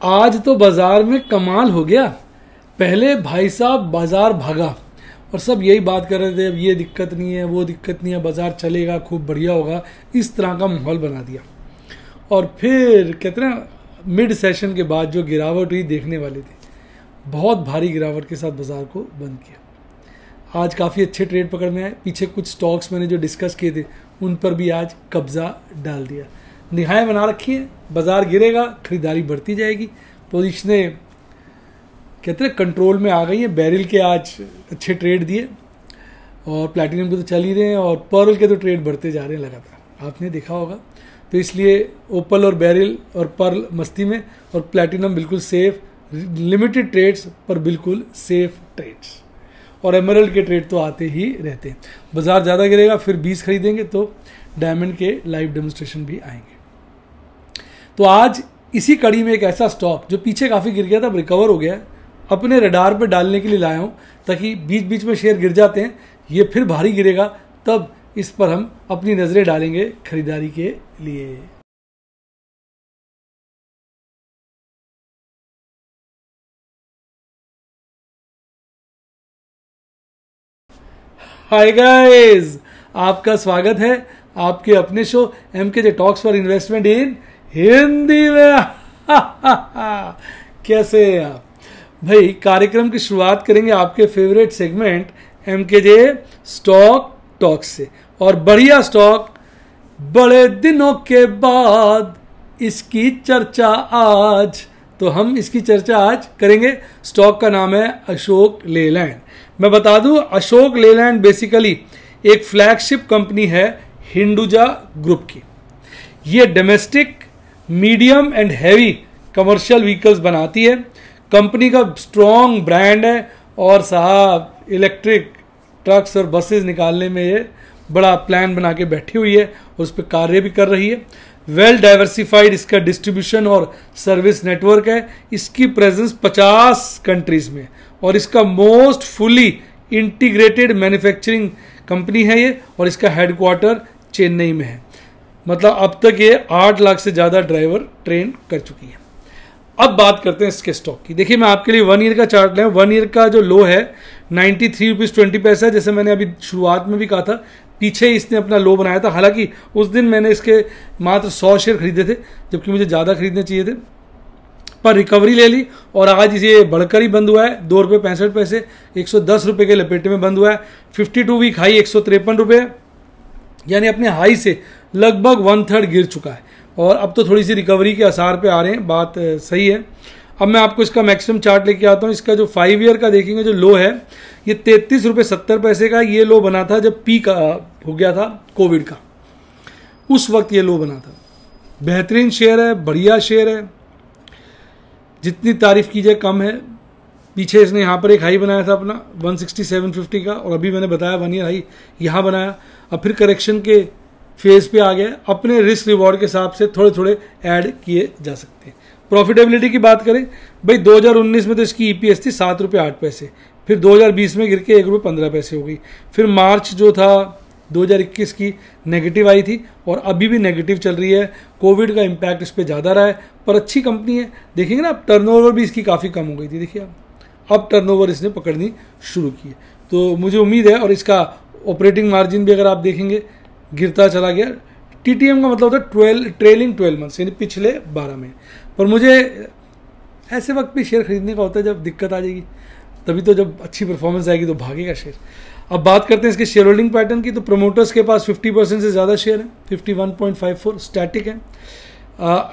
आज तो बाजार में कमाल हो गया। पहले भाई साहब बाजार भागा और सब यही बात कर रहे थे, अब ये दिक्कत नहीं है, वो दिक्कत नहीं है, बाजार चलेगा, खूब बढ़िया होगा, इस तरह का माहौल बना दिया। और फिर कहते ना मिड सेशन के बाद जो गिरावट हुई देखने वाले थे, बहुत भारी गिरावट के साथ बाजार को बंद किया। आज काफ़ी अच्छे ट्रेड पकड़ में आए। पीछे कुछ स्टॉक्स मैंने जो डिस्कस किए थे उन पर भी आज कब्जा डाल दिया। निगाहें बना रखी है, बाजार गिरेगा, खरीदारी बढ़ती जाएगी, पोजीशनें कहते हैं कंट्रोल में आ गई है। बैरिल के आज अच्छे ट्रेड दिए और प्लैटिनम के तो चल ही रहे हैं और पर्ल के तो ट्रेड बढ़ते जा रहे हैं लगातार, आपने देखा होगा। तो इसलिए ओपल और बैरिल और पर्ल मस्ती में और प्लैटिनम बिल्कुल सेफ, लिमिटेड ट्रेड्स पर बिल्कुल सेफ ट्रेड्स। और एमरल्ड के ट्रेड तो आते ही रहते हैं। बाजार ज़्यादा गिरेगा फिर 20 खरीदेंगे तो डायमंड के लाइव डेमोन्स्ट्रेशन भी आएंगे। तो आज इसी कड़ी में एक ऐसा स्टॉक जो पीछे काफ़ी गिर गया था, अब रिकवर हो गया है, अपने रडार पे डालने के लिए लाया हूँ ताकि बीच बीच में शेयर गिर जाते हैं, ये फिर भारी गिरेगा तब इस पर हम अपनी नज़रें डालेंगे खरीदारी के लिए। हाय गाइस, आपका स्वागत है आपके अपने show MKJ talks for investment इन हिंदी में। कैसे हैं आप भाई? कार्यक्रम की शुरुआत करेंगे आपके favourite segment MKJ stock talks से, और बढ़िया स्टॉक, बड़े दिनों के बाद इसकी चर्चा आज। तो हम इसकी चर्चा आज करेंगे। स्टॉक का नाम है अशोक लेलैंड। मैं बता दूं, अशोक लेलैंड बेसिकली एक फ्लैगशिप कंपनी है हिंदुजा ग्रुप की। ये domestic medium and heavy commercial vehicles बनाती है। कंपनी का स्ट्रॉन्ग ब्रांड है और साहब इलेक्ट्रिक ट्रक्स और बसेस निकालने में ये बड़ा प्लान बना के बैठी हुई है और उस पर कार्य भी कर रही है। वेल डाइवर्सिफाइड इसका डिस्ट्रीब्यूशन और सर्विस नेटवर्क है। इसकी प्रेजेंस 50 कंट्रीज में और इसका most fully integrated manufacturing company है ये, और इसका हेडक्वार्टर चेन्नई में है। मतलब अब तक ये 8 लाख से ज़्यादा ड्राइवर ट्रेन कर चुकी है। अब बात करते हैं इसके स्टॉक की। देखिए मैं आपके लिए 1 ईयर का चार्ट लाया। 1 ईयर का जो लो है 93 रुपीज़ 20 पैसा, जैसे मैंने अभी शुरुआत में भी कहा था, पीछे इसने अपना लो बनाया था। हालांकि उस दिन मैंने इसके मात्र 100 शेयर खरीदे थे, जबकि मुझे ज़्यादा खरीदने चाहिए थे, पर रिकवरी ले ली और आज इसे बढ़कर ही बंद हुआ है। 2 रुपये 65 पैसे, 110 रुपये के लपेटे में बंद हुआ है। 52 वीक हाई 153 रुपये, यानी अपने हाई से लगभग 1/3 गिर चुका है और अब तो थोड़ी सी रिकवरी के आसार पे आ रहे हैं। बात सही है। अब मैं आपको इसका मैक्सिमम चार्ट लेके आता हूँ। इसका जो 5 ईयर का देखेंगे जो लो है ये 33 रुपये 70 पैसे का ये लो बना था जब पीक हो गया था कोविड का, उस वक्त ये लो बना था। बेहतरीन शेयर है, बढ़िया शेयर है, जितनी तारीफ की जाए कम है। पीछे इसने यहाँ पर एक हाई बनाया था अपना 167.50 का, और अभी मैंने बताया 1 ईयर हाई यहाँ बनाया। अब फिर करेक्शन के फेज पे आ गया। अपने रिस्क रिवॉर्ड के हिसाब से थोड़े थोड़े ऐड किए जा सकते हैं। प्रॉफिटेबिलिटी की बात करें भाई, 2019 में तो इसकी EPS थी 7 रुपये 8 पैसे, फिर 2020 में गिर के 1 रुपये 15 पैसे हो गई। फिर मार्च जो था 2021 की नेगेटिव आई थी और अभी भी नेगेटिव चल रही है। कोविड का इम्पैक्ट इस पर ज़्यादा रहा है, पर अच्छी कंपनी है। देखेंगे ना, अब टर्नओवर भी इसकी काफ़ी कम हो गई थी। देखिए अब टर्नओवर इसने पकड़नी शुरू की है, तो मुझे उम्मीद है। और इसका ऑपरेटिंग मार्जिन भी अगर आप देखेंगे गिरता चला गया। TTM का मतलब होता है ट्रेलिंग 12 मंथ्स, यानी पिछले 12 महीने। पर मुझे ऐसे वक्त पे शेयर खरीदने का होता है जब दिक्कत आ जाएगी, तभी तो जब अच्छी परफॉर्मेंस आएगी तो भागेगा शेयर। अब बात करते हैं इसके शेयर होल्डिंग पैटर्न की। तो प्रोमोटर्स के पास 50% से ज़्यादा शेयर है, 51.54 स्टैटिक है।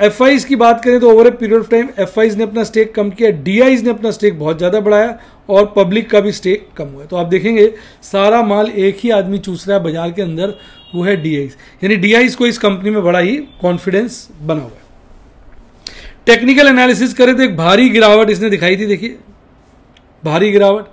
FIs की बात करें तो over a period of time FIs ने अपना स्टेक कम किया, DIs ने अपना स्टेक बहुत ज़्यादा बढ़ाया और पब्लिक का भी स्टेक कम हुआ है। तो आप देखेंगे सारा माल एक ही आदमी चूस रहा है बाजार के अंदर, वो है DIs। यानी DIs को इस कंपनी में बड़ा ही कॉन्फिडेंस बना हुआ है। टेक्निकल एनालिसिस करें तो एक भारी गिरावट इसने दिखाई थी। देखिए भारी गिरावट,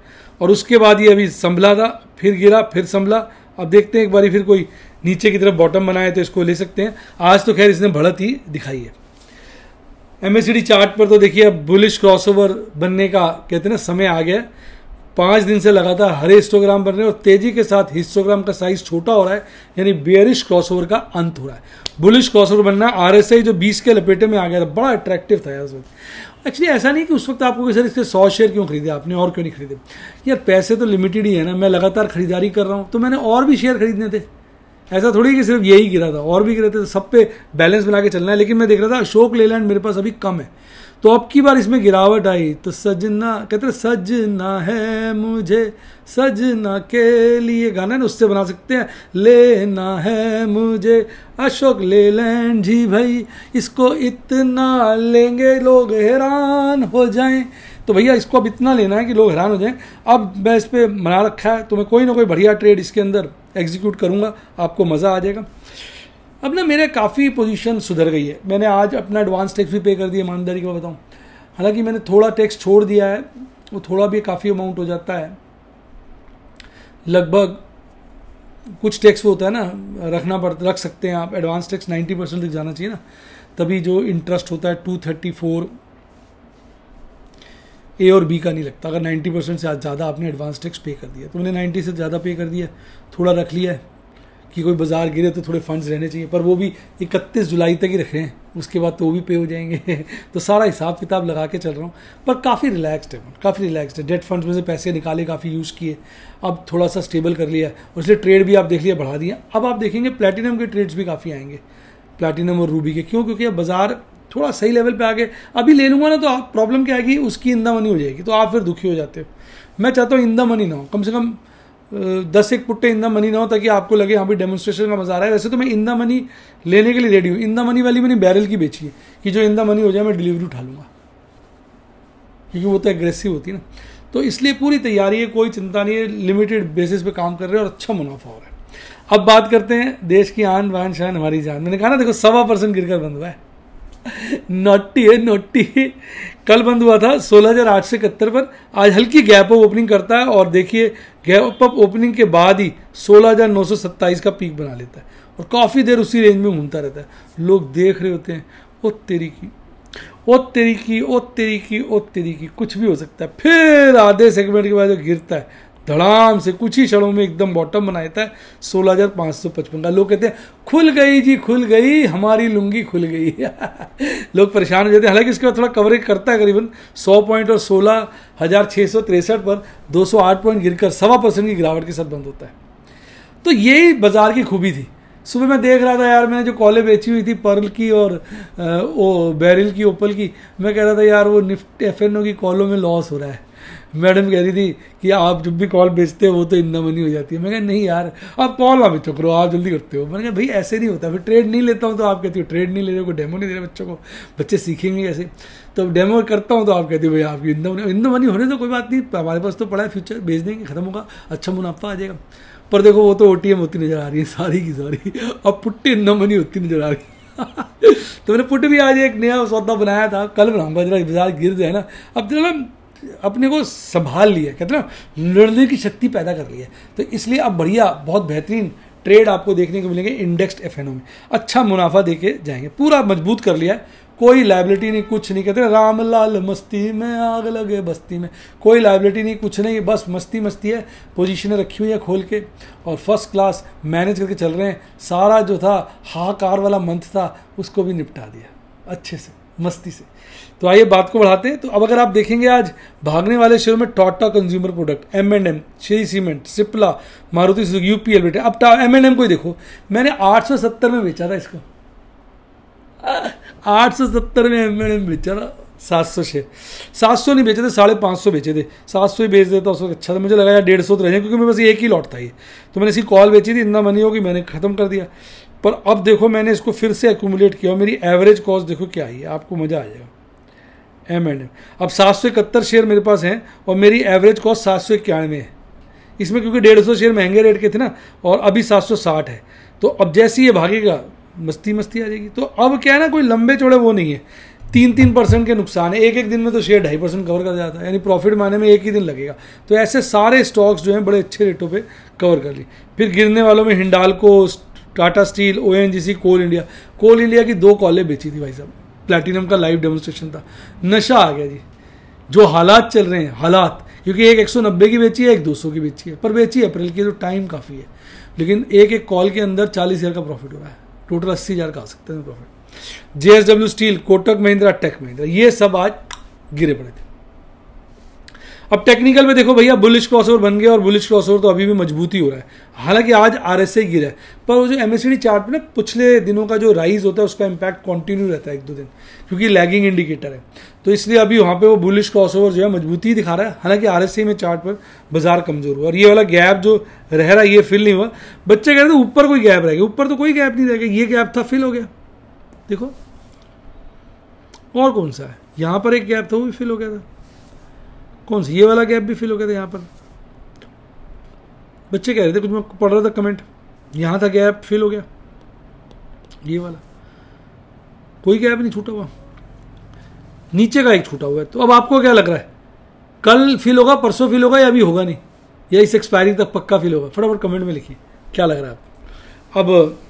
और उसके बाद ये अभी संभला था, फिर गिरा, फिर संभला। अब देखते हैं एक बारी फिर कोई नीचे की तरफ बॉटम बनाए तो इसको ले सकते हैं। आज तो खैर इसने बढ़त ही दिखाई है। MACD चार्ट पर तो देखिए अब बुलिश क्रॉसओवर बनने का कहते हैं ना समय आ गया। 5 दिन से लगातार हरे हिस्टोग्राम बन रहे हैं और तेजी के साथ हिस्टोग्राम का साइज छोटा हो रहा है, यानी बेयरिश क्रॉसओवर का अंत हो रहा है। बुलिश क्रॉसओवर बनना है। आरएसआई जो 20 के लपेटे में आ गया था, बड़ा अट्रैक्टिव था यार उस वक्त। एक्चुअली ऐसा नहीं कि उस वक्त आपको सर इसके 100 शेयर क्यों खरीदे आपने और क्यों नहीं खरीदे, यार पैसे तो लिमिटेड ही है ना, मैं लगातार खरीदारी कर रहा हूँ तो मैंने और भी शेयर खरीदने थे। ऐसा थोड़ी कि सिर्फ यही गिरा था, और भी गिरे थे, तो सब पे बैलेंस बना के चलना है। लेकिन मैं देख रहा था अशोक लेलैंड मेरे पास अभी कम है, तो अब की बार इसमें गिरावट आई तो सजना, कहते हैं सजना है मुझे सजना के लिए, गाना है ना, उससे बना सकते हैं। लेना है मुझे अशोक लेलैंड जी भाई, इसको इतना लेंगे लोग हैरान हो जाएं। तो भैया इसको अब इतना लेना है कि लोग हैरान हो जाएं। अब मैं इस पर बना रखा है, तो मैं कोई ना कोई बढ़िया ट्रेड इसके अंदर एग्जीक्यूट करूंगा, आपको मज़ा आ जाएगा। अब ना मेरे काफ़ी पोजीशन सुधर गई है। मैंने आज अपना एडवांस टैक्स भी पे कर दिया, ईमानदारी को बताऊं। हालांकि मैंने थोड़ा टैक्स छोड़ दिया है, वो थोड़ा भी काफ़ी अमाउंट हो जाता है, लगभग कुछ टैक्स वो होता है ना, रख सकते हैं आप। एडवांस टैक्स 90% तक जाना चाहिए ना, तभी जो इंटरेस्ट होता है 234 ए और बी का नहीं लगता। अगर 90% से ज़्यादा आपने एडवांस टैक्स पे कर दिया, तो मैंने 90 से ज़्यादा पे कर दिया, थोड़ा रख लिया है कि कोई बाजार गिरे तो थोड़े फंड्स रहने चाहिए, पर वो भी 31 जुलाई तक ही रखे हैं, उसके बाद तो वो भी पे हो जाएंगे। तो सारा हिसाब किताब लगा के चल रहा हूँ, पर काफ़ी रिलैक्सड है, काफ़ी रिलैक्सड है। डेट फंड्स में से पैसे निकाले, काफ़ी यूज़ किए, अब थोड़ा सा स्टेबल कर लिया, और इसलिए ट्रेड भी आप देख लिया बढ़ा दिया। अब आप देखेंगे प्लैटिनम के ट्रेड्स भी काफ़ी आएंगे, प्लैटिनम और रूबी के। क्यों? क्योंकि अब बाजार थोड़ा सही लेवल पे आ गए। अभी ले लूँगा ना तो आप प्रॉब्लम क्या आएगी, उसकी इंदा मनी हो जाएगी, तो आप फिर दुखी हो जाते हो। मैं चाहता हूँ इंदा मनी ना हो, कम से कम 10 एक पुट्टे इंदा मनी ना हो, ताकि आपको लगे यहाँ भी डेमोन्स्ट्रेशन का मजा आ रहा है। वैसे तो मैं इंदा मनी लेने के लिए रेडी हूँ। इंदा मनी वाली मैंने बैरल की बेची है कि जो इंदा मनी हो जाए मैं डिलीवरी उठा लूँगा, क्योंकि वो तो एग्रेसिव होती है ना। तो इसलिए पूरी तैयारी है, कोई चिंता नहीं है, लिमिटेड बेसिस पे काम कर रहे हैं और अच्छा मुनाफा हो रहा है। अब बात करते हैं देश की आन बान शान हमारी जान। मैंने कहा ना, देखो 1.25% गिरकर बंद हुआ है। नोटी है, नोटी। कल बंद हुआ था 16,871 पर, आज हल्की गैप अप ओपनिंग करता है, और देखिए गैप अप ओपनिंग के बाद ही 16,927 का पीक बना लेता है, और काफ़ी देर उसी रेंज में घूमता रहता है। लोग देख रहे होते हैं, ओ तेरी की, ओ तेरी की, ओ तेरी की, ओ तेरी की, कुछ भी हो सकता है। फिर आधे सेगमेंट के बाद जो गिरता है धड़ाम से, कुछ ही क्षणों में एकदम बॉटम बना देता है 16,555 का। लोग कहते हैं खुल गई जी, खुल गई, हमारी लुंगी खुल गई। लोग परेशान हो जाते हैं। हालांकि इसके बाद थोड़ा कवरेज करता है, करीबन 100 पॉइंट, और 16,663 पर 208 पॉइंट गिरकर 1.25% की गिरावट के साथ बंद होता है। तो यही बाजार की खूबी थी। सुबह मैं देख रहा था यार, मैंने जो कॉलें बेची हुई थी पर्ल की और वो बैरिल की, ओपल की, मैं कह रहा था यार वो निफ्टी एफएनओ की कॉलों में लॉस हो रहा है। मैडम कह रही थी कि आप जब भी कॉल बेचते हो वो तो इंदा मनी हो जाती है। मैं कहा नहीं यार, आप कॉल ना बेचो करो, आप जल्दी करते हो। मैंने कहा भाई ऐसे नहीं होता, फिर ट्रेड नहीं लेता हूँ तो आप कहती हो ट्रेड नहीं ले रहे हो, डेमो नहीं दे रहे बच्चों को, बच्चे सीखेंगे कैसे। तो डेमो करता हूँ तो आप कहती हो भाई आपकी इंदा मनी होने तो कोई बात नहीं, हमारे पास तो पड़ा है, फ्यूचर बेच देंगे, खत्म होगा, अच्छा मुनाफा आ जाएगा। पर देखो वो तो ओटीएम होती नजर आ रही है सारी की सारी, अब पुट्टी इंदा मनी होती नजर आ रही। तो मैंने पुट भी आज एक नया सौदा बनाया था, कल बनाऊंगा, जरा बाजार गिर जाए ना। अब जरा अपने को संभाल लिया, कहते ना लड़ने की शक्ति पैदा कर ली है, तो इसलिए अब बढ़िया बहुत बेहतरीन ट्रेड आपको देखने को मिलेंगे इंडेक्स्ड एफएनओ में, अच्छा मुनाफा देके जाएंगे। पूरा मजबूत कर लिया है, कोई लायबिलिटी नहीं, कुछ नहीं। कहते रामलाल मस्ती में आग लगे बस्ती में, कोई लायबिलिटी नहीं, कुछ नहीं, बस मस्ती मस्ती है। पोजीशनें रखी हुई है खोल के, और फर्स्ट क्लास मैनेज करके चल रहे हैं। सारा जो था हाहाकार वाला मंथ था उसको भी निपटा दिया अच्छे से, मस्ती से। तो आइए बात को बढ़ाते हैं। तो अब अगर आप देखेंगे आज भागने वाले शेयरों में Tata consumer product, M&M, Shri cement, Cipla, Maruti Suzuki, UPL बेटे। अब M&M को ही देखो, मैंने 870 में बेचा था इसको, 870 में M&M बेचा था। 700 शेयर, 700 नहीं बेचे थे, 550 बेचे थे। 700 ही बेच देता उसको अच्छा था, मुझे लगा यार 150 तो रहे, क्योंकि मेरे पास एक ही लॉट था ये। तो मैंने इसकी कॉल बेची थी, इतना मनी होगी, मैंने खत्म कर दिया। पर अब देखो मैंने इसको फिर से एक्यूमुलेट किया, मेरी एवरेज कॉस्ट देखो क्या आई है, आपको मजा आ जाएगा। M&M अब 771 शेयर मेरे पास हैं, और मेरी एवरेज कॉस्ट 791 है इसमें, क्योंकि 150 शेयर महंगे रेट के थे ना, और अभी 760 है। तो अब जैसे ये भागेगा मस्ती मस्ती आ जाएगी। तो अब क्या है ना, कोई लंबे चौड़े वो नहीं है, 3% के नुकसान है। एक दिन में तो शेयर 2.5% कवर कर जाता है, यानी प्रॉफिट माने में एक ही दिन लगेगा। तो ऐसे सारे स्टॉक्स जो हैं बड़े अच्छे रेटों पे कवर कर ली। फिर गिरने वालों में हिंडाल्को, टाटा स्टील, ONGC, कोल इंडिया की 2 कॉलें बेची थी भाई साहब। प्लैटिनम का लाइव डेमोन्स्ट्रेशन था, नशा आ गया जी। जो हालात चल रहे हैं, हालात, क्योंकि एक 190 की बेची है, एक 200 की बेची है, पर बेची अप्रैल की तो टाइम काफ़ी है, लेकिन एक एक कॉल के अंदर 40,000 का प्रॉफिट हो रहा है, टोटल 80,000 का आ सकते हैं profit. JSW steel, Kotak Mahindra, tech Mahindra, ये सब आज गिरे पड़े थे। अब टेक्निकल में देखो भैया, बुलिश क्रॉसओवर बन गया और बुलिश क्रॉसओवर तो अभी भी मजबूती हो रहा है, हालांकि आज RSI गिरा है, पर वो जो MACD चार्ट पे ना पिछले दिनों का जो राइज होता है उसका इंपैक्ट कंटिन्यू रहता है 1-2 दिन, क्योंकि लैगिंग इंडिकेटर है, तो इसलिए अभी वहाँ पे वो बुलिश क्रॉसओवर जो है मजबूती दिखा रहा है, हालांकि RSI में चार्ट पर बाजार कमजोर हुआ और ये वाला गैप जो रह रहा है ये फिल नहीं हुआ। बच्चे कह रहे थे ऊपर कोई गैप रहेगा, ऊपर तो कोई गैप नहीं रहेगा, ये गैप था फिल हो गया। देखो और कौन सा है, यहाँ पर एक गैप था वो भी फिल हो गया था, कौन सा, ये वाला गैप भी फिल हो गया था यहाँ पर। बच्चे कह रहे थे, कुछ मैं पढ़ रहा था कमेंट, यहाँ था गैप फिल हो गया, ये वाला कोई गैप नहीं छूटा हुआ, नीचे का एक छूटा हुआ है। तो अब आपको क्या लग रहा है, कल फिल होगा, परसों फिल होगा या अभी होगा नहीं, या इस एक्सपायरी तक पक्का फिल होगा? फटाफट कमेंट में लिखिए क्या लग रहा है आपको। अब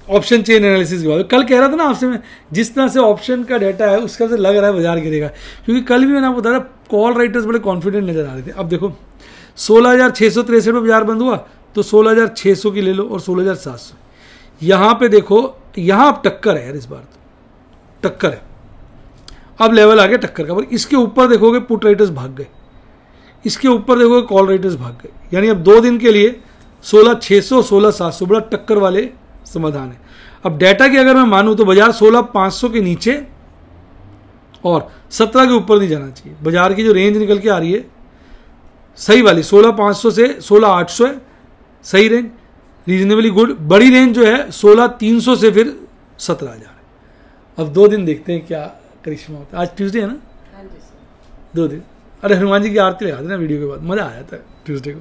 ऑप्शन चेन एनालिसिस के बाद कल कह रहा था ना आपसे मैं, जिस तरह से ऑप्शन का डाटा है उसका से लग रहा है बाजार गिरेगा, क्योंकि कल भी मैंने आपको बताया कॉल राइटर्स बड़े कॉन्फिडेंट नजर आ रहे थे। अब देखो 16,663 पे बाजार बंद हुआ, तो 16,600 की ले लो और 16,700, यहाँ पे देखो, यहाँ अब टक्कर है यार, इस बार तो टक्कर है, अब लेवल आ गया टक्कर का। पर इसके ऊपर देखोगे पुट राइटर्स भाग गए, इसके ऊपर देखोगे कॉल राइटर्स भाग गए, यानी अब 2 दिन के लिए 16,600 16,700 बड़ा टक्कर वाले समाधान है। अब डाटा की अगर मैं मानूं तो बाजार 16,500 के नीचे और 17 के ऊपर नहीं जाना चाहिए। बाजार की जो रेंज निकल के आ रही है सही वाली 16,500 से 16,800 है, सही रेंज, रीजनेबली गुड। बड़ी रेंज जो है 16,300 से फिर 17,000 है। अब 2 दिन देखते हैं क्या करिश्मा होता है। आज ट्यूसडे है ना, 2 दिन। अरे हनुमान जी की आरती लगा देना वीडियो के बाद, मजा आ जाता है ट्यूसडे को।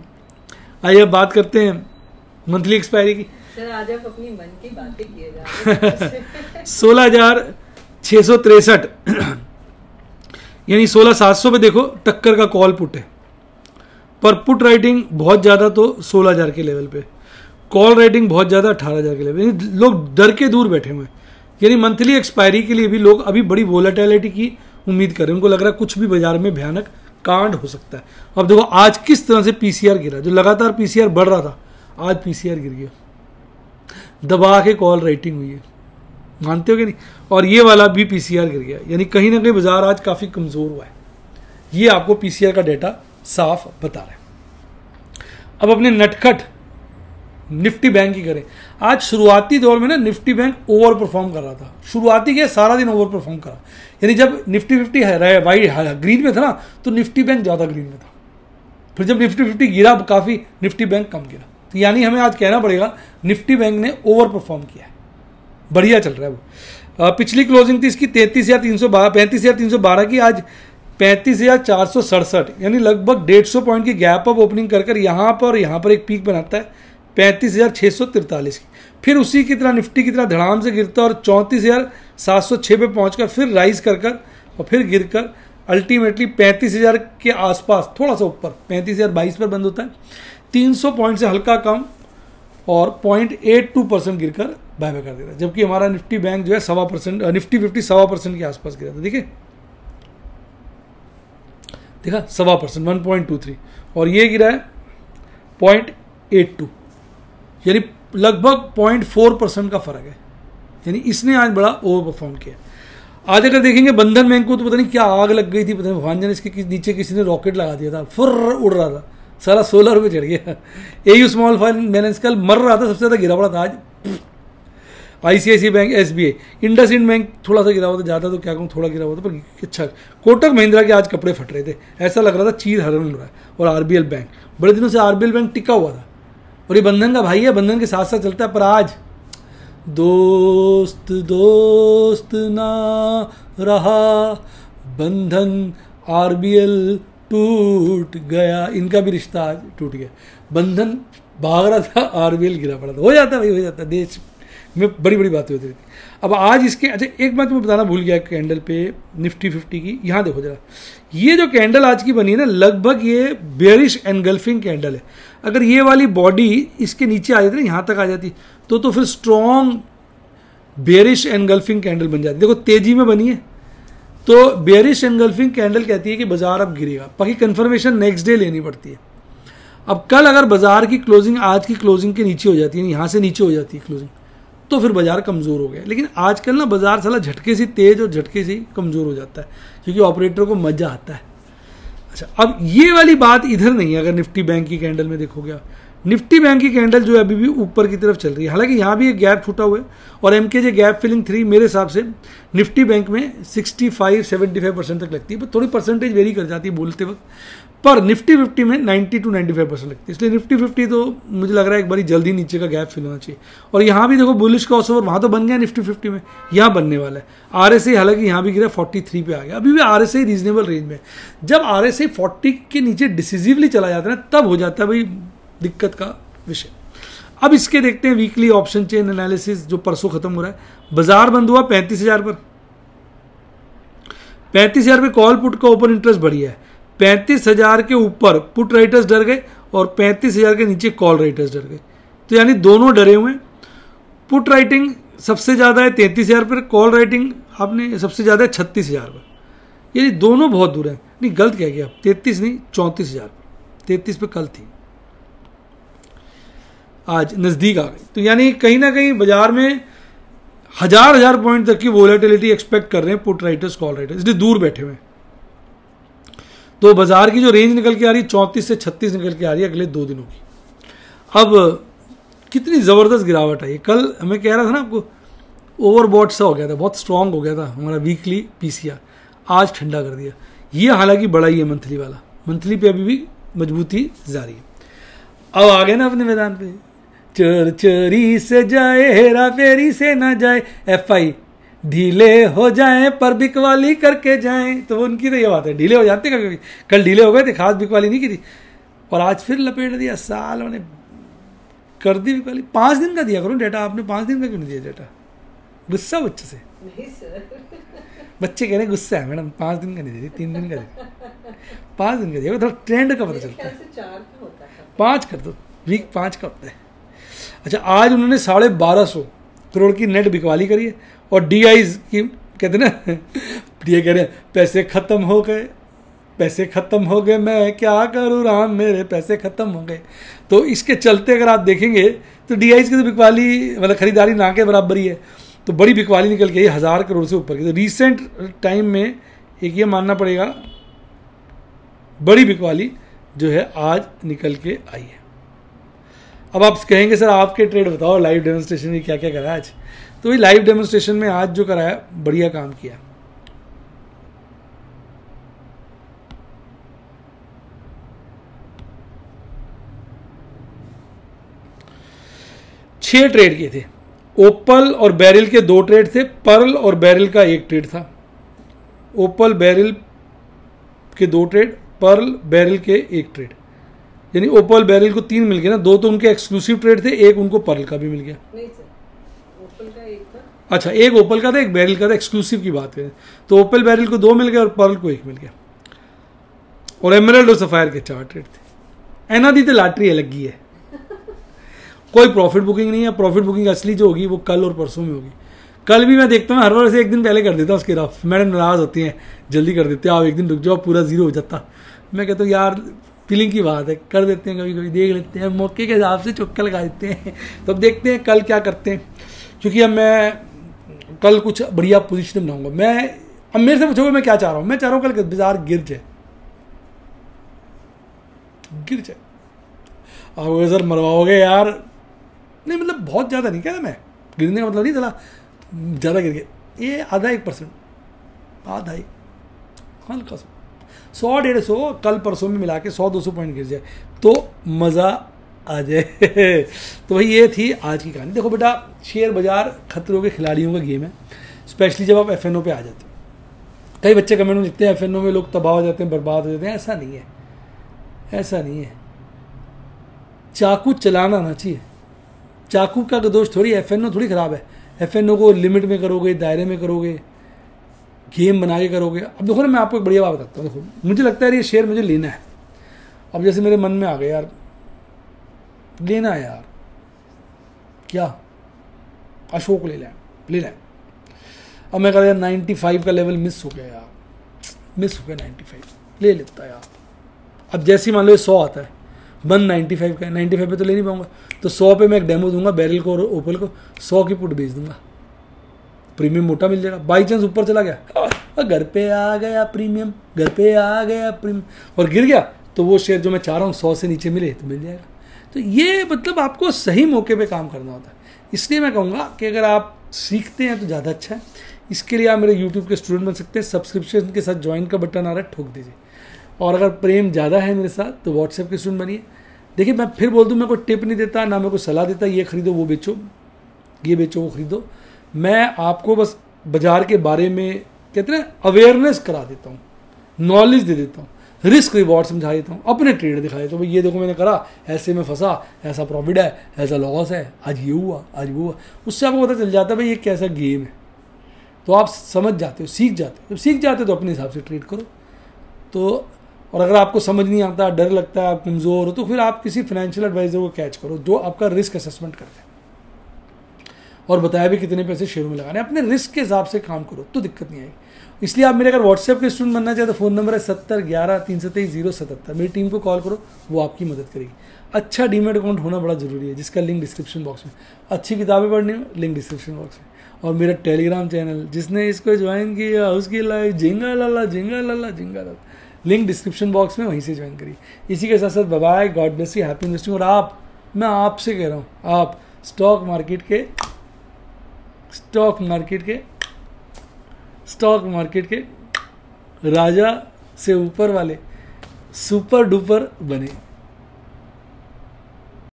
आइए अब बात करते हैं मंथली एक्सपायरी की। सर आज आप अपनी मन की बातें किए जा रहे हैं। 16,663 यानी 16,700 पे देखो टक्कर का कॉल पुट है, पर पुट राइटिंग बहुत ज़्यादा तो 16,000 के लेवल पे, कॉल राइटिंग बहुत ज़्यादा 18,000 के लेवल, यानी लोग डर के दूर बैठे हुए हैं। यानी मंथली एक्सपायरी के लिए भी लोग अभी बड़ी वोलेटिलिटी की उम्मीद कर रहे हैं, उनको लग रहा है कुछ भी बाजार में भयानक कांड हो सकता है। अब देखो आज किस तरह से पीसीआर गिरा, जो लगातार पीसीआर बढ़ रहा था आज पीसीआर गिर गया, दबा के कॉल राइटिंग हुई है, मानते हो कि नहीं? और ये वाला भी पीसीआर गिर गया, यानी कहीं ना कहीं बाजार आज काफी कमजोर हुआ है। ये आपको पीसीआर का डेटा साफ बता रहा है। अब अपने नटखट निफ्टी बैंक की करें। आज शुरुआती दौर में ना निफ्टी बैंक ओवर परफॉर्म कर रहा था, शुरुआती के सारा दिन ओवर परफॉर्म करा, यानी जब निफ्टी 50 है वाइट ग्रीन में था ना, तो निफ्टी बैंक ज्यादा ग्रीन में था। फिर जब निफ्टी 50 गिरा काफी, निफ्टी बैंक कम गिरा, तो यानी हमें आज कहना पड़ेगा निफ्टी बैंक ने ओवर परफॉर्म किया है, बढ़िया चल रहा है वो। पिछली क्लोजिंग थी इसकी 35,312 की, आज 35,467, यानी लगभग 150 पॉइंट की गैप अप ओपनिंग कर यहाँ पर एक पीक बनाता है 35,643 की, फिर उसी की तरह निफ्टी की तरह धड़ाम से गिरता और 34,706 पे पहुंचकर फिर राइज कर और फिर गिरकर अल्टीमेटली 35,000 के आसपास, थोड़ा सा ऊपर 35,022 पर बंद होता है, 300 पॉइंट से हल्का कम और 0.82% गिरकर बाय कर देता है। जबकि हमारा निफ्टी बैंक जो है 1.25%, निफ्टी 50 1.25% के आसपास गिरा था, देखिए देखा 1.25%, 1.23, और ये गिरा है 0.82, यानी लगभग 0.4% का फर्क है, यानी इसने आज बड़ा ओवर परफॉर्म किया। आज अगर देखेंगे बंधन बैंक को तो पता नहीं क्या आग लग गई थी, पता नहीं भगवान जाने इसके नीचे किसी ने रॉकेट लगा दिया था, फुर उड़ रहा था, सारा 16 रुपये चढ़ गया। एयू स्मॉल फाइनेंस कल मर रहा था, सबसे ज्यादा गिरा पड़ा था आज। ICICI bank, SBI, IndusInd bank थोड़ा सा गिरा हुआ था, ज्यादा तो क्या कहूँ, थोड़ा गिरा हुआ था, पर अच्छा। कोटक महिंद्रा के आज कपड़े फट रहे थे, ऐसा लग रहा था चीर हरण रहा है। और RBL बैंक, बड़े दिनों से RBL बैंक टिका हुआ था, और ये बंधन का भाई है, बंधन के साथ साथ चलता है, पर आज दोस्त दोस्त ना रहा बंधन, RBL टूट गया, इनका भी रिश्ता आज टूट गया। बंधन भाग रहा था, RBL गिरा पड़ा था, हो जाता है भाई, हो जाता है, देश में बड़ी बड़ी बातें होती रहती। अब आज इसके, अच्छा एक बात मैं बताना भूल गया कैंडल पे निफ्टी 50 की, यहाँ देखो जरा, ये जो कैंडल आज की बनी है ना, लगभग ये बेयरिश एनगल्फिंग कैंडल है। अगर ये वाली बॉडी इसके नीचे आ जाती ना, यहाँ तक आ जाती, तो फिर स्ट्रॉन्ग बेयरिश एनगल्फिंग कैंडल बन जाती। देखो तेजी में बनी है, तो बेयरिश एनगल्फिंग कैंडल कहती है कि बाजार अब गिरेगा, बाकी कंफर्मेशन नेक्स्ट डे लेनी पड़ती है। अब कल अगर बाजार की क्लोजिंग आज की क्लोजिंग के नीचे हो जाती है, यहाँ से नीचे हो जाती है क्लोजिंग, तो फिर बाजार कमज़ोर हो गया। लेकिन आजकल ना बाजार साला झटके से तेज और झटके से कमज़ोर हो जाता है, क्योंकि ऑपरेटर को मजा आता है। अच्छा, अब ये वाली बात इधर नहीं है। अगर निफ्टी बैंक की कैंडल में देखोगे, निफ्टी बैंक की कैंडल जो है अभी भी ऊपर की तरफ चल रही है, हालांकि यहाँ भी एक गैप छूटा हुआ है, और एमकेजे गैप फिलिंग 3 मेरे हिसाब से निफ्टी बैंक में 65-75% तक लगती है, पर थोड़ी परसेंटेज वेरी कर जाती है बोलते वक्त, पर निफ्टी 50 में 90 to 95% लगती है। इसलिए निफ्टी 50 तो मुझे लग रहा है एक बारी जल्दी नीचे का गैप फिल होना चाहिए। और यहाँ भी देखो बुलिश क्रॉसओवर वहाँ तो बन गया निफ्टी 50 में, यहाँ बनने वाला है। आरएसआई हालांकि यहाँ भी गिरा 43 पे आ गया, अभी भी आरएसआई रीजनेबल रेंज में। जब आरएसआई 40 के नीचे डिसिसिवली चला जाता है ना, तब हो जाता है भाई दिक्कत का विषय। अब इसके देखते हैं वीकली ऑप्शन चेन एनालिसिस जो परसों खत्म हो रहा है। बाजार बंद हुआ 35,000 पर, 35,000 पे कॉल पुट का ओपन इंटरेस्ट बढ़िया है। 35,000 के ऊपर पुट राइटर्स डर गए और 35,000 के नीचे कॉल राइटर्स डर गए, तो यानी दोनों डरे हुए हैं। पुट राइटिंग सबसे ज़्यादा है 33,000 पर, कॉल राइटिंग आपने सबसे ज़्यादा है 36,000 पर, यानी दोनों बहुत दूर हैं। नहीं गलत कह गया, 33 नहीं 34,000 पर, 33 पे कल थी, आज नज़दीक आ गई। तो यानी कहीं ना कहीं बाजार में हजार पॉइंट तक की वोलेटिलिटी एक्सपेक्ट कर रहे हैं पुट राइटर्स कॉल राइटर्स, इसलिए दूर बैठे हुए हैं। तो बाजार की जो रेंज निकल के आ रही है 34 से 36 निकल के आ रही है अगले 2 दिनों की। अब कितनी ज़बरदस्त गिरावट आई। कल हमें कह रहा था ना आपको, ओवरबॉट सा हो गया था, बहुत स्ट्रांग हो गया था हमारा वीकली पीसीआर, आज ठंडा कर दिया। ये हालांकि बड़ा ही है मंथली वाला, मंथली पे अभी भी मजबूती जारी है। अब आ गए ना अपने मैदान पे, चोर चोरी से जाए हेरा फेरी से ना जाए, एफआई ढीले हो जाएं पर बिकवाली करके जाएं। तो उनकी तो ये बात है, ढीले हो जाते कभी, कल ढीले हो गए थे, खास बिकवाली नहीं की थी, और आज फिर लपेट दिया, साल मैंने कर दी बिकवाली। 5 दिन का दिया करो डेटा, आपने 5 दिन का क्यों नहीं दिया डेटा? गुस्सा बच्चे से? नहीं सर, बच्चे कह रहे हैं गुस्सा है मैडम, 5 दिन का नहीं दे रही, 3 दिन का दे, 5 दिन का दिया, थोड़ा ट्रेंड का पता चलता है। 4 का होता है, 5 कर दो, वीक 5 का होता है। अच्छा, आज उन्होंने 1250 करोड़ की नेट बिकवाली करी है, और डीआईज की कहते ना, ये कह रहे हैं पैसे खत्म हो गए, पैसे खत्म हो गए, मैं क्या करूँ राम, मेरे पैसे खत्म हो गए। तो इसके चलते अगर आप देखेंगे तो डीआईज की तो बिकवाली मतलब खरीदारी ना के बराबर ही है, तो बड़ी बिकवाली निकल के आई 1000 करोड़ से ऊपर की। तो रिसेंट टाइम में एक ये मानना पड़ेगा, बड़ी बिकवाली जो है आज निकल के आई है। अब आप कहेंगे सर आपके ट्रेड बताओ, लाइव डेमोन्स्ट्रेशन में क्या क्या करा आज? तो ये लाइव डेमोन्स्ट्रेशन में आज जो कराया बढ़िया काम किया। छह ट्रेड किए थे, ओपल और बैरिल के 2 ट्रेड थे, पर्ल और बैरिल का 1 ट्रेड था। ओपल बैरिल के 2 ट्रेड, पर्ल बैरिल के 1 ट्रेड, यानी ओपल बैरिल को 3 मिल गए ना, 2 तो उनके एक्सक्लूसिव ट्रेड थे, 1 उनको पर्ल का भी मिल गया। नहीं सर, ओपल का 1 था। अच्छा, 1 ओपल का था, 1 बैरिल का था, एक्सक्लूसिव की बात करें तो ओपल बैरिल को 2 मिल गए और पर्ल को 1 मिल गया। और एमराल्ड और सफायर के 4 ट्रेड थे। एनादी तो लॉटरी अलग ही है, कोई प्रॉफिट बुकिंग नहीं है। प्रॉफिट बुकिंग असली जो होगी वो कल और परसों में होगी। कल भी मैं देखता हूँ हर बार से 1 दिन पहले कर देता हूँ उसके रफ, मैडम नाराज होती हैं, जल्दी कर देते हैं, आप 1 दिन रुक जाओ, पूरा 0 हो जाता। मैं कहता हूँ यार फीलिंग की बात है, कर देते हैं, कभी कभी देख लेते हैं, मौके के हिसाब से चौका लगा देते हैं। तो अब देखते हैं कल क्या करते हैं, क्योंकि अब मैं कल कुछ बढ़िया पोजीशन बनाऊंगा। मैं अब मेरे से पूछोगे मैं क्या चाह रहा हूँ, मैं चाह रहा हूँ कल बाजार गिर जाए, गिर जाए। आप सर मरवाओगे यार, नहीं मतलब बहुत ज़्यादा नहीं, क्या मैं गिरने का मतलब नहीं, चला ज़्यादा गिर गया, ये आधा 1%, आधा ही हल्का सा 100-150 कल परसों में मिला के 100-200 पॉइंट गिर जाए तो मज़ा आ जाए। तो भाई ये थी आज की कहानी। देखो बेटा, शेयर बाजार खतरों के खिलाड़ियों का गेम है, स्पेशली जब आप एफएनओ पे आ जाते हो। कई बच्चे कमेंट में लिखते हैं एफएनओ में लोग तबाह हो जाते हैं, बर्बाद हो जाते हैं। ऐसा नहीं है, ऐसा नहीं है। चाकू चलाना आना चाहिए, चाकू का दोष थोड़ी, एफएनओ थोड़ी ख़राब है। एफएनओ को लिमिट में करोगे, दायरे में करोगे, गेम बना के करोगे। अब देखो ना, मैं आपको एक बढ़िया बात बताता हूँ। देखो मुझे लगता है ये शेयर मुझे लेना है, अब जैसे मेरे मन में आ गया यार लेना है यार, क्या अशोक ले लें। अब मैं कह रहा यार 95 का लेवल मिस हो गया यार, मिस हो गया 95, ले लेता यार। अब जैसे ही मान लो 100 आता है, बंद 95 का है, 95 पे तो ले नहीं पाऊंगा, तो 100 पे मैं एक डेमो दूंगा बेरिल को और ओपल को, 100 की पुट बेच दूंगा, प्रीमियम मोटा मिल जाएगा। बाई चांस ऊपर चला गया, घर पे आ गया प्रीमियम, घर पे आ गया प्रीमियम, और गिर गया तो वो शेयर जो मैं चाह रहा हूँ 100 से नीचे मिले तो मिल जाएगा। तो ये मतलब आपको सही मौके पे काम करना होता है। इसलिए मैं कहूँगा कि अगर आप सीखते हैं तो ज़्यादा अच्छा है। इसके लिए आप मेरे यूट्यूब के स्टूडेंट बन सकते हैं, सब्सक्रिप्शन के साथ ज्वाइन का बटन आ रहा है, ठोक दीजिए। और अगर प्रेम ज़्यादा है मेरे साथ तो व्हाट्सएप के स्टूडेंट बनिए। देखिए मैं फिर बोल दूँ, मैं कोई टिप नहीं देता, ना मैं कोई सलाह देता ये खरीदो वो बेचो, ये बेचो वो खरीदो। मैं आपको बस बाजार के बारे में कहते हैं अवेयरनेस करा देता हूँ, नॉलेज दे देता हूँ, रिस्क रिवॉर्ड समझा देता हूँ, अपने ट्रेड दिखा देता हूँ, भाई ये देखो मैंने करा, ऐसे में फंसा, ऐसा प्रॉफिट है, ऐसा लॉस है, आज ये हुआ, आज वो हुआ। उससे आपको पता चल जाता है भाई ये कैसा गेम है, तो आप समझ जाते हो, सीख जाते हो। जब सीख जाते हो तो अपने हिसाब से ट्रेड करो। तो और अगर आपको समझ नहीं आता, डर लगता है, आप कमज़ोर हो, तो फिर आप किसी फाइनेंशियल एडवाइजर को कैच करो जो आपका रिस्क असेसमेंट करते हैं और बताया भी कितने पैसे शेयरों में लगाने। अपने रिस्क के हिसाब से काम करो तो दिक्कत नहीं आएगी। इसलिए आप मेरे अगर व्हाट्सएप के स्टूडेंट बनना चाहे तो फ़ोन नंबर है 7011-323-077। मेरी टीम को कॉल करो, वो आपकी मदद करेगी। अच्छा डीमेट अकाउंट होना बड़ा ज़रूरी है, जिसका लिंक डिस्क्रिप्शन बॉक्स में। अच्छी किताबें पढ़नी हो, लिंक डिस्क्रिप्शन बॉक्स में। और मेरा टेलीग्राम चैनल, जिसने इसको ज्वाइन किया उसकी लाइफ झिंगा लाला झिंगा लाला झिंगा लाला, लिंक डिस्क्रिप्शन बॉक्स में, वहीं से ज्वाइन करिए। इसी के साथ साथ bye bye, God bless you, happy investing. और आप, मैं आपसे कह रहा हूँ, आप स्टॉक मार्केट के राजा से ऊपर वाले सुपर डुपर बने।